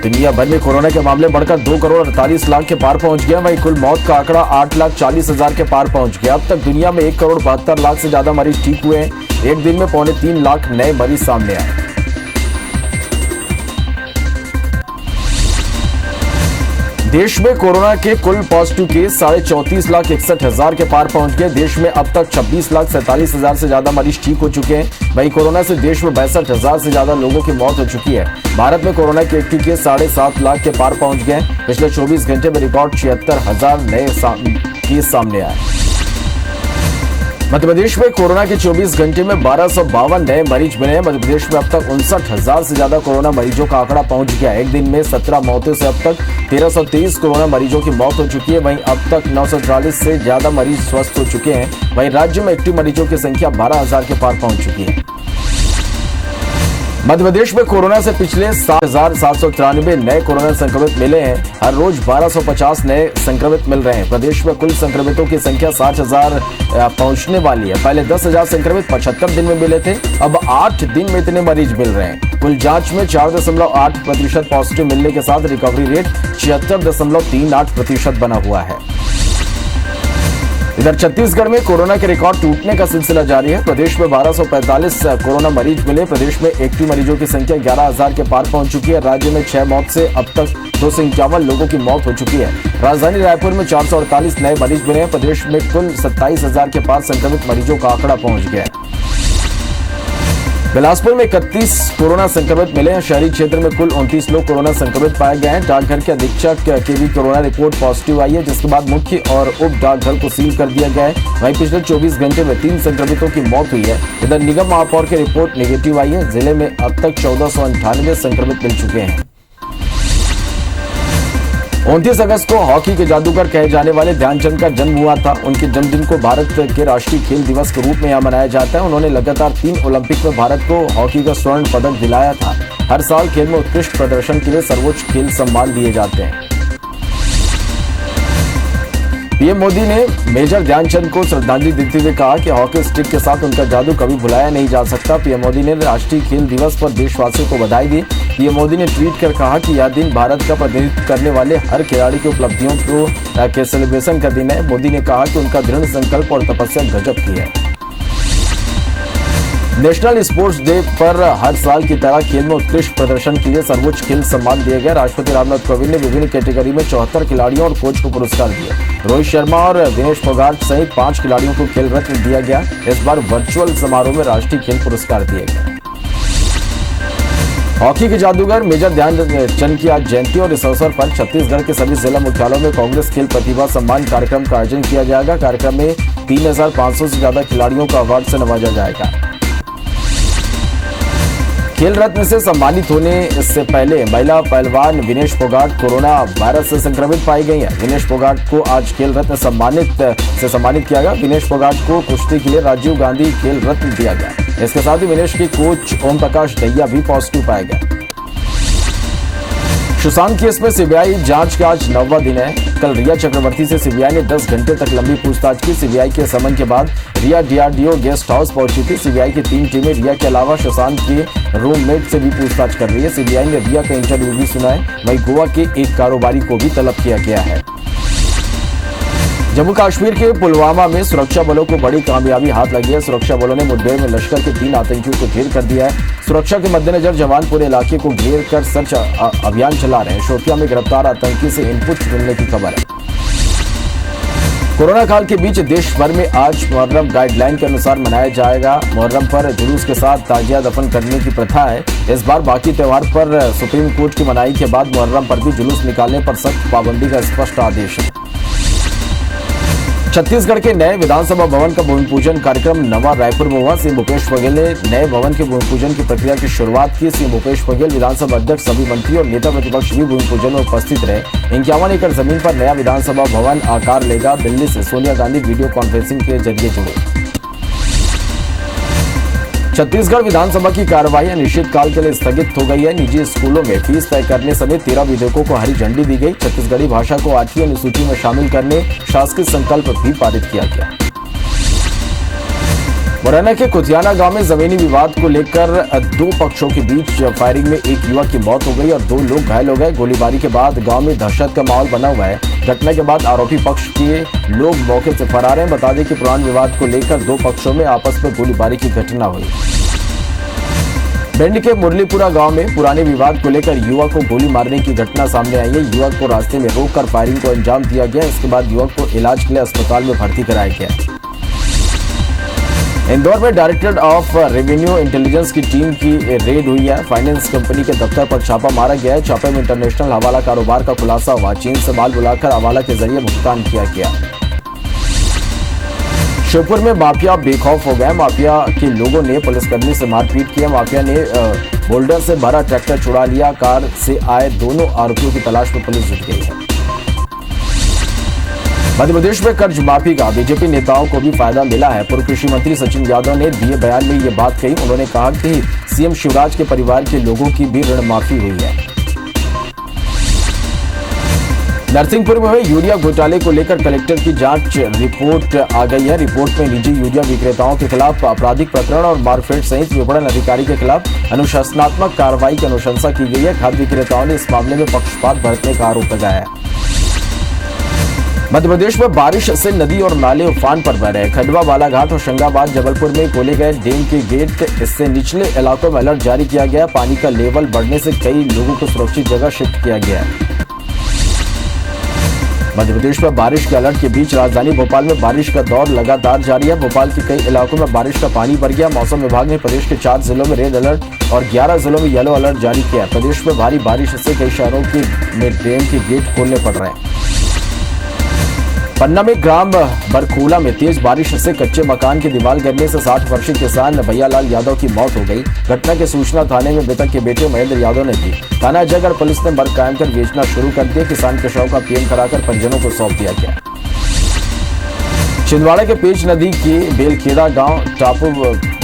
दुनिया भर में कोरोना के मामले बढ़कर 2 करोड़ 48 लाख के पार पहुंच गए। वहीं कुल मौत का आंकड़ा 8,40,000 के पार पहुंच गया। अब तक दुनिया में 1 करोड़ 72 लाख से ज्यादा मरीज ठीक हुए हैं। एक दिन में 3.25 लाख नए मरीज सामने आए। देश में कोरोना के कुल पॉजिटिव केस 34,61,000 के पार पहुंच गए। देश में अब तक 26,47,000 से ज्यादा मरीज ठीक हो चुके हैं। वहीं कोरोना से देश में 62,000 से ज्यादा लोगों की मौत हो चुकी है। भारत में कोरोना के एक्टिव केस 7.5 लाख के पार पहुंच गए। पिछले 24 घंटे में रिकॉर्ड 76,000 नए केस सामने आए। मध्य प्रदेश में कोरोना के 24 घंटे में 1252 नए मरीज मिले हैं। मध्य प्रदेश में अब तक 59,000 से ज्यादा कोरोना मरीजों का आंकड़ा पहुंच गया। एक दिन में 17 मौतों से अब तक 1323 कोरोना मरीजों की मौत हो चुकी है। वहीं अब तक 944 से ज्यादा मरीज स्वस्थ हो चुके हैं। वहीं राज्य में एक्टिव मरीजों की संख्या 12,000 के पार पहुंच चुकी है। मध्य प्रदेश में कोरोना से पिछले 7,793 नए कोरोना संक्रमित मिले हैं। हर रोज 1250 नए संक्रमित मिल रहे हैं। प्रदेश में कुल संक्रमितों की संख्या 60,000 पहुंचने वाली है। पहले 10,000 संक्रमित 75 दिन में मिले थे, अब 8 दिन में इतने मरीज मिल रहे हैं। कुल जांच में 4.8% पॉजिटिव मिलने के साथ रिकवरी रेट 76.38% बना हुआ है। इधर छत्तीसगढ़ में कोरोना के रिकॉर्ड टूटने का सिलसिला जारी है। प्रदेश में 1245 कोरोना मरीज मिले। प्रदेश में एक्टिव मरीजों की संख्या 11,000 के पार पहुंच चुकी है। राज्य में 6 मौत से अब तक 251 लोगों की मौत हो चुकी है। राजधानी रायपुर में 448 नए मरीज मिले हैं। प्रदेश में कुल 27,000 के पार संक्रमित मरीजों का आंकड़ा पहुंच गया है। बिलासपुर में 31 कोरोना संक्रमित मिले हैं। शहरी क्षेत्र में कुल 29 लोग कोरोना संक्रमित पाए गए हैं। डाकघर के अधीक्षक की भी कोरोना रिपोर्ट पॉजिटिव आई है, जिसके बाद मुख्य और उप डाकघर को सील कर दिया गया है। वहीं पिछले 24 घंटे में 3 संक्रमितों की मौत हुई है। इधर निगम महापौर की रिपोर्ट नेगेटिव आई है। जिले में अब तक 1498 संक्रमित मिल चुके हैं। 29 अगस्त को हॉकी के जादूगर कहे जाने वाले ध्यानचंद का जन्म हुआ था। उनके जन्मदिन को भारत के राष्ट्रीय खेल दिवस के रूप में यहाँ मनाया जाता है। उन्होंने लगातार 3 ओलंपिक में भारत को हॉकी का स्वर्ण पदक दिलाया था। हर साल खेल में उत्कृष्ट प्रदर्शन के लिए सर्वोच्च खेल सम्मान दिए जाते हैं। पीएम मोदी ने मेजर ध्यानचंद को श्रद्धांजलि देते हुए कहा कि हॉकी स्टिक के साथ उनका जादू कभी भुलाया नहीं जा सकता। पीएम मोदी ने राष्ट्रीय खेल दिवस पर देशवासियों को बधाई दी। पीएम मोदी ने ट्वीट कर कहा कि यह दिन भारत का प्रतिनिधित्व करने वाले हर खिलाड़ी की उपलब्धियों को सेलिब्रेशन का दिन है। मोदी ने कहा कि उनका दृढ़ संकल्प और तपस्या गजब की है। नेशनल स्पोर्ट्स डे पर हर साल की तरह खेल में उत्कृष्ट प्रदर्शन के लिए सर्वोच्च खेल सम्मान दिए गए। राष्ट्रपति रामनाथ कोविंद ने विभिन्न कैटेगरी में 74 खिलाड़ियों और कोच को पुरस्कार दिए। रोहित शर्मा और विनेश फोगाट सहित 5 खिलाड़ियों को खेल रत्न दिया गया। इस बार वर्चुअल समारोह में राष्ट्रीय खेल पुरस्कार दिए गए। हॉकी के जादूगर मेजर ध्यानचंद की आज जयंती और इस अवसर पर छत्तीसगढ़ के सभी जिला मुख्यालयों में कांग्रेस खेल प्रतिभा सम्मान कार्यक्रम का आयोजन किया जाएगा। कार्यक्रम में 3,500 से ज्यादा खिलाड़ियों को अवार्ड से नवाजा जाएगा। खेल रत्न से सम्मानित होने से पहले महिला पहलवान विनेश फोगाट कोरोना वायरस से संक्रमित पाई गई है। विनेश फोगाट को आज खेल रत्न से सम्मानित किया गया। विनेश फोगाट को कुश्ती के लिए राजीव गांधी खेल रत्न दिया गया। इसके साथ ही विनेश के कोच ओम प्रकाश दहिया भी पॉजिटिव पाए गए। सुशांत केस में सीबीआई जांच का आज 9वां दिन है। कल रिया चक्रवर्ती से सीबीआई ने 10 घंटे तक लंबी पूछताछ की। सीबीआई के समन के बाद रिया डीआरडीओ गेस्ट हाउस पहुंची थी। सीबीआई की 3 टीमें रिया के अलावा सुशांत के रूममेट से भी पूछताछ कर रही है। सीबीआई ने रिया का इंटरव्यू भी सुना है। वहीं गोवा के एक कारोबारी को भी तलब किया गया है। जम्मू कश्मीर के पुलवामा में सुरक्षा बलों को बड़ी कामयाबी हाथ लगी है। सुरक्षा बलों ने मुठभेड़ में लश्कर के 3 आतंकियों को ढेर कर दिया है। सुरक्षा के मद्देनजर जवान पूरे इलाके को घेर कर सर्च अभियान चला रहे हैं। शोपियां में गिरफ्तार आतंकी से इनपुट मिलने की खबर है। कोरोना काल के बीच देश भर में आज मुहर्रम गाइडलाइन के अनुसार मनाया जाएगा। मुहर्रम पर जुलूस के साथ ताजिया दफन करने की प्रथा है। इस बार बाकी त्योहार पर सुप्रीम कोर्ट की मनाही के बाद मुहर्रम पर भी जुलूस निकालने पर सख्त पाबंदी का स्पष्ट आदेश है। छत्तीसगढ़ के नए विधानसभा भवन का भूमि पूजन कार्यक्रम नवा रायपुर में हुआ। सीएम भूपेश बघेल ने नए भवन के भूमि पूजन की प्रक्रिया की शुरुआत की। सीएम भूपेश बघेल, विधानसभा अध्यक्ष, सभी मंत्री और नेता प्रतिपक्ष भी भूमि पूजन में उपस्थित रहे। 51 एकड़ जमीन पर नया विधानसभा भवन आकार लेगा। दिल्ली से सोनिया गांधी वीडियो कॉन्फ्रेंसिंग के जरिए जुड़े। छत्तीसगढ़ विधानसभा की कार्यवाही अनिश्चितकाल के लिए स्थगित हो गई है। निजी स्कूलों में फीस तय करने समेत 13 विधेयकों को हरी झंडी दी गई। छत्तीसगढ़ी भाषा को 8वीं अनुसूची में शामिल करने शासकीय संकल्प भी पारित किया गया। मुरैना के कुतियाना गांव में जमीनी विवाद को लेकर दो पक्षों के बीच फायरिंग में एक युवक की मौत हो गई और 2 लोग घायल हो गए। गोलीबारी के बाद गांव में दहशत का माहौल बना हुआ है। घटना के बाद आरोपी पक्ष के लोग मौके से फरार हैं। बता दें कि पुराने विवाद को लेकर 2 पक्षों में आपस में गोलीबारी की घटना हुई। भिंड के मुरलीपुरा गांव में पुराने विवाद को लेकर युवक को गोली मारने की घटना सामने आई है। युवक को रास्ते में रोककर फायरिंग को अंजाम दिया गया। इसके बाद युवक को इलाज के लिए अस्पताल में भर्ती कराया गया। इंदौर में डायरेक्टरेट ऑफ रेवेन्यू इंटेलिजेंस की टीम की रेड हुई है। फाइनेंस कंपनी के दफ्तर पर छापा मारा गया है। छापे में इंटरनेशनल हवाला कारोबार का खुलासा हुआ। चीन से माल बुलाकर हवाला के जरिए भुगतान किया गया। श्योपुर में माफिया बेखौफ हो गए। माफिया के लोगों ने पुलिसकर्मी से मारपीट किया। माफिया ने बोल्डर से भरा ट्रैक्टर छुड़ा लिया। कार से आए दोनों आरोपियों की तलाश में पुलिस जुट गई है। मध्य प्रदेश में कर्ज माफी का बीजेपी नेताओं को भी फायदा मिला है। पूर्व कृषि मंत्री सचिन यादव ने दिए बयान में ये बात कही। उन्होंने कहा कि सीएम शिवराज के परिवार के लोगों की भी ऋण माफी हुई है। नरसिंहपुर में यूरिया घोटाले को लेकर कलेक्टर की जांच रिपोर्ट आ गई है। रिपोर्ट में निजी यूरिया विक्रेताओं के खिलाफ आपराधिक प्रकरण और मारफेट सहित विपणन अधिकारी के खिलाफ अनुशासनात्मक कार्रवाई की अनुशंसा की गई है। खाद्य विक्रेताओं ने इस मामले में पक्षपात बरतने का आरोप लगाया है। मध्य प्रदेश में बारिश से नदी और नाले उफान पर बह रहे। खंडवा, बालाघाट, होशंगाबाद, जबलपुर में खोले गए डैम के गेट। इससे निचले इलाकों में अलर्ट जारी किया गया। पानी का लेवल बढ़ने से कई लोगों को सुरक्षित जगह शिफ्ट किया गया है। मध्य प्रदेश में बारिश के अलर्ट के बीच राजधानी भोपाल में बारिश का दौर लगातार जारी है। भोपाल के कई इलाकों में बारिश का पानी भर गया। मौसम विभाग ने प्रदेश के 4 जिलों में रेड अलर्ट और 11 जिलों में येलो अलर्ट जारी किया। प्रदेश में भारी बारिश से कई शहरों में डैम के गेट खोलने पड़ रहे हैं। पन्ना में ग्राम बरखूला में तेज बारिश से कच्चे मकान की दीवार गिरने से 60 वर्षीय किसान भैयालाल यादव की मौत हो गई। घटना की सूचना थाने में मृतक के बेटे महेंद्र यादव ने दी। थाना जगह पुलिस ने मर्ग कायम कर बेचना शुरू कर दिया। किसान के शव का पीएम कराकर परिजनों को सौंप दिया गया। छिंदवाड़ा के पेच नदी के बेलखेड़ा गांव टापू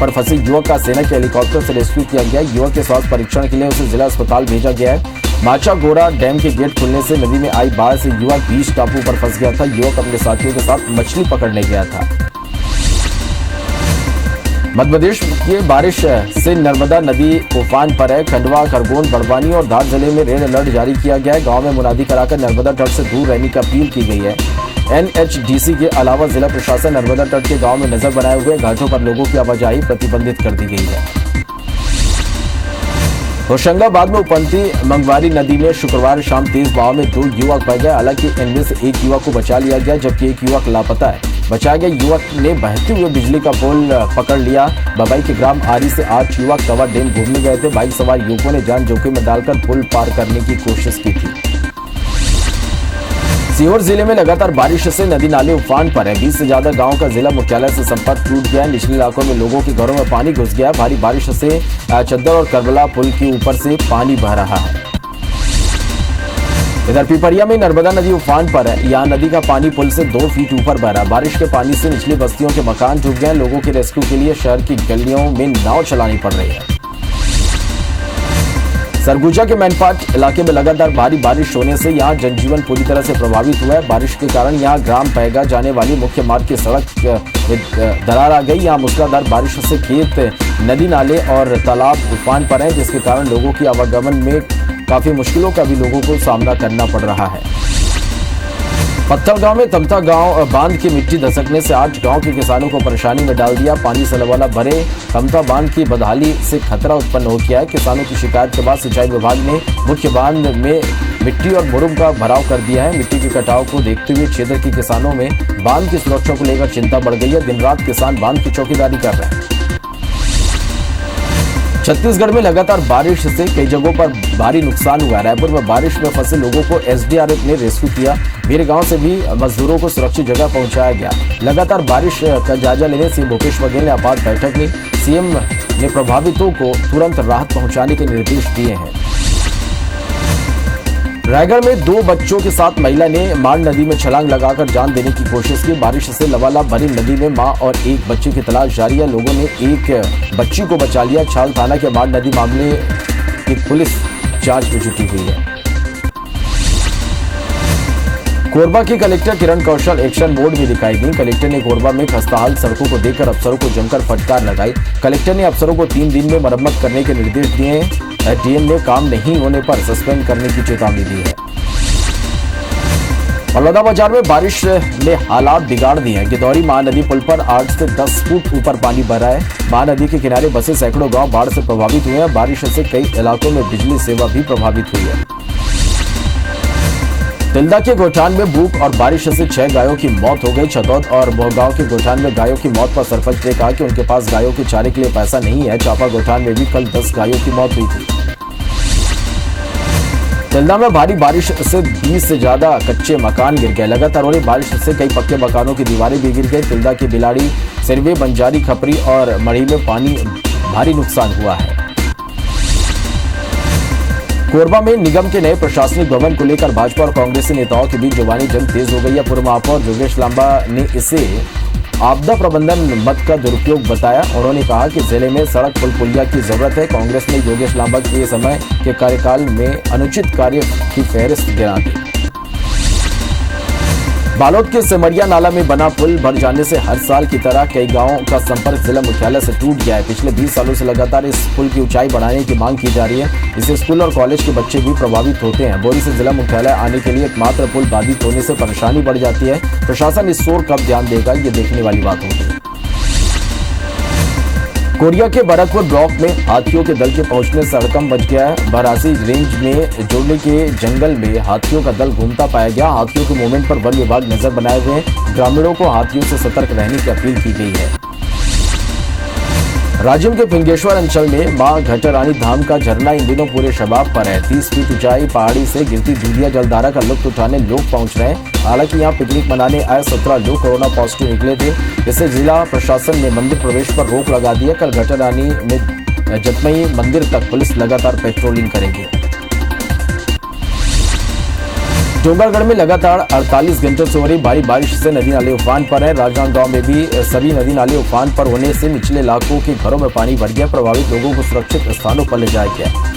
पर फंसे युवक का सेना के हेलीकॉप्टर से रेस्क्यू किया गया। युवक के स्वास्थ्य परीक्षण के लिए उसे जिला अस्पताल भेजा गया है। माचा गोरा डैम के गेट खुलने से नदी में आई बाढ़ से युवक बीच टापू पर फंस गया था। युवक अपने साथियों के साथ मछली पकड़ने गया था। मध्य प्रदेश के बारिश से नर्मदा नदी उफान पर है। खंडवा, खरगोन, बड़वानी और धार जिले में रेड अलर्ट जारी किया गया है। गांव में मुनादी कराकर नर्मदा तट से दूर रहने की अपील की गई है। NHDC के अलावा जिला प्रशासन नर्मदा तट के गांव में नजर बनाए हुए घाटों पर लोगों की आवाजाही प्रतिबंधित कर दी गई है। होशंगाबाद में उपंती मंगवारी नदी में शुक्रवार शाम तेज बहाव में 2 युवक बह गए। हालांकि इनमें से एक युवक को बचा लिया गया जबकि एक युवक लापता है। बचाए गए युवक ने बहते हुए बिजली का पोल पकड़ लिया। बबाई के ग्राम आरी से 8 युवक तवा डैम घूमने गए थे। बाइक सवार युवकों ने जान जोखिम में डालकर पुल पार करने की कोशिश की थी। सीहोर जिले में लगातार बारिश से नदी नाले उफान पर है। 20 से ज्यादा गांव का जिला मुख्यालय से संपर्क टूट गया है। निचले इलाकों में लोगों के घरों में पानी घुस गया। भारी बारिश से चद्दर और करबला पुल के ऊपर से पानी बह रहा है। इधर पिपरिया में नर्मदा नदी उफान पर है। यहाँ नदी का पानी पुल से 2 फीट ऊपर बह रहा है। बारिश के पानी से निचली बस्तियों के मकान डूब गए। लोगों के रेस्क्यू के लिए शहर की गलियों में नाव चलानी पड़ रही है। सरगुजा के मैनपाट इलाके में लगातार भारी बारिश होने से यहां जनजीवन पूरी तरह से प्रभावित हुआ है। बारिश के कारण यहां ग्राम पैगा जाने वाली मुख्य मार्ग की सड़क में दरार आ गई। यहां मूसलाधार बारिश से खेत, नदी नाले और तालाब उफान पर हैं, जिसके कारण लोगों की आवागमन में काफी मुश्किलों का भी लोगों को सामना करना पड़ रहा है। पत्थलगांव में तमता गांव बांध की मिट्टी धसकने से 8 गांव के किसानों को परेशानी में डाल दिया। पानी से लबालब भरे तमता बांध की बदहाली से खतरा उत्पन्न हो गया है। किसानों की शिकायत के बाद सिंचाई विभाग ने मुख्य बांध में मिट्टी और मुरुम का भराव कर दिया है। मिट्टी के कटाव को देखते हुए क्षेत्र के किसानों में बांध की सुरक्षा को लेकर चिंता बढ़ गई है। दिन रात किसान बांध की चौकीदारी कर रहे हैं। छत्तीसगढ़ में लगातार बारिश से कई जगहों पर भारी नुकसान हुआ है। रायपुर में बारिश में फंसे लोगों को SDRF ने रेस्क्यू किया। मेरे गांव से भी मजदूरों को सुरक्षित जगह पहुंचाया गया। लगातार बारिश का जायजा लेने सीएम भूपेश बघेल ने आपात बैठक ली। सीएम ने प्रभावितों को तुरंत राहत पहुंचाने के निर्देश दिए हैं। रायगढ़ में 2 बच्चों के साथ महिला ने मार नदी में छलांग लगाकर जान देने की कोशिश की। बारिश से लबालब भरी नदी में मां और एक बच्चे की तलाश जारी है। लोगों ने एक बच्ची को बचा लिया। छाल थाना के मार नदी मामले की पुलिस जांच में जुटी हुई है। कोरबा की collector Kiran Kaushal action mode में दिखाई दी। कलेक्टर ने कोरबा में खस्ताहाल सड़कों को देखकर अफसरों को जमकर फटकार लगाई। कलेक्टर ने अफसरों को 3 दिन में मरम्मत करने के निर्देश दिए। डीएम ने काम नहीं होने पर सस्पेंड करने की चेतावनी दी है। बलौदाबाजार में बारिश ने हालात बिगाड़ दिए हैं। गिदौरी महानदी पुल पर 8 से 10 फुट ऊपर पानी भरा है। महानदी के किनारे बसे सैकड़ों गांव बाढ़ से प्रभावित हुए हैं। बारिश से कई इलाकों में बिजली सेवा भी प्रभावित हुई है। तिल्दा के गोठान में भूख और बारिश से 6 गायों की मौत हो गई। छतौद और बोहगांव के गोठान में गायों की मौत पर सरपंच ने कहा कि उनके पास गायों के चारे के लिए पैसा नहीं है। चापा गोठान में भी कल 10 गायों की मौत हुई थी। तिल्दा में भारी बारिश से 20 से ज्यादा कच्चे मकान गिर गए। लगातार हो रही बारिश से कई पक्के मकानों की दीवारें भी गिर गई। तिल्दा की बिलाड़ी, सिरवे, बंजारी, खपरी और मढ़ी में पानी भारी नुकसान हुआ है। कोरबा में निगम के नए प्रशासनिक भवन को लेकर भाजपा और कांग्रेसी नेताओं के बीच जुबानी जंग तेज हो गई है। पूर्व महापौर योगेश लांबा ने इसे आपदा प्रबंधन मद का दुरुपयोग बताया। उन्होंने कहा कि जिले में सड़क पुल पुलिया की जरूरत है। कांग्रेस ने योगेश लांबा के समय के कार्यकाल में अनुचित कार्य की फहरिस्त गिरा दी। बालोद के सिमरिया नाला में बना पुल भर जाने से हर साल की तरह कई गांवों का संपर्क जिला मुख्यालय से टूट गया है। पिछले 20 सालों से लगातार इस पुल की ऊंचाई बढ़ाने की मांग की जा रही है। इससे स्कूल और कॉलेज के बच्चे भी प्रभावित होते हैं। बोरी से जिला मुख्यालय आने के लिए एकमात्र पुल बाधित होने से परेशानी बढ़ जाती है। प्रशासन इस ओर कब ध्यान देगा, ये देखने वाली बात होगी। कोरिया के बरकपुर ब्लॉक में हाथियों के दल के पहुंचने से हड़कंप मच गया है। बरासी रेंज में जोड़ने के जंगल में हाथियों का दल घूमता पाया गया। हाथियों के मूवमेंट पर वन विभाग नजर बनाए हुए हैं। ग्रामीणों को हाथियों से सतर्क रहने की अपील की गई है। राजिम के फिंगेश्वर अंचल में मां घटारानी धाम का झरना इन दिनों पूरे शबाब पर है। 30 फीट ऊंचाई पहाड़ी से गिरती दूधिया जलधारा का लुत्फ उठाने लोग पहुंच रहे हैं। हालांकि यहां पिकनिक मनाने आए 17 लोग कोरोना पॉजिटिव निकले थे। इससे जिला प्रशासन ने मंदिर प्रवेश पर रोक लगा दी है। कल घटारानी में जतमई मंदिर तक पुलिस लगातार पेट्रोलिंग करेगी। डोंगरगढ़ में लगातार 48 घंटों से हो रही भारी बारिश से नदी नाले उफान पर है। राजनांद गांव में भी सभी नदी नाले उफान पर होने से निचले इलाकों के घरों में पानी भर गया। प्रभावित लोगों को सुरक्षित स्थानों पर ले जाया गया।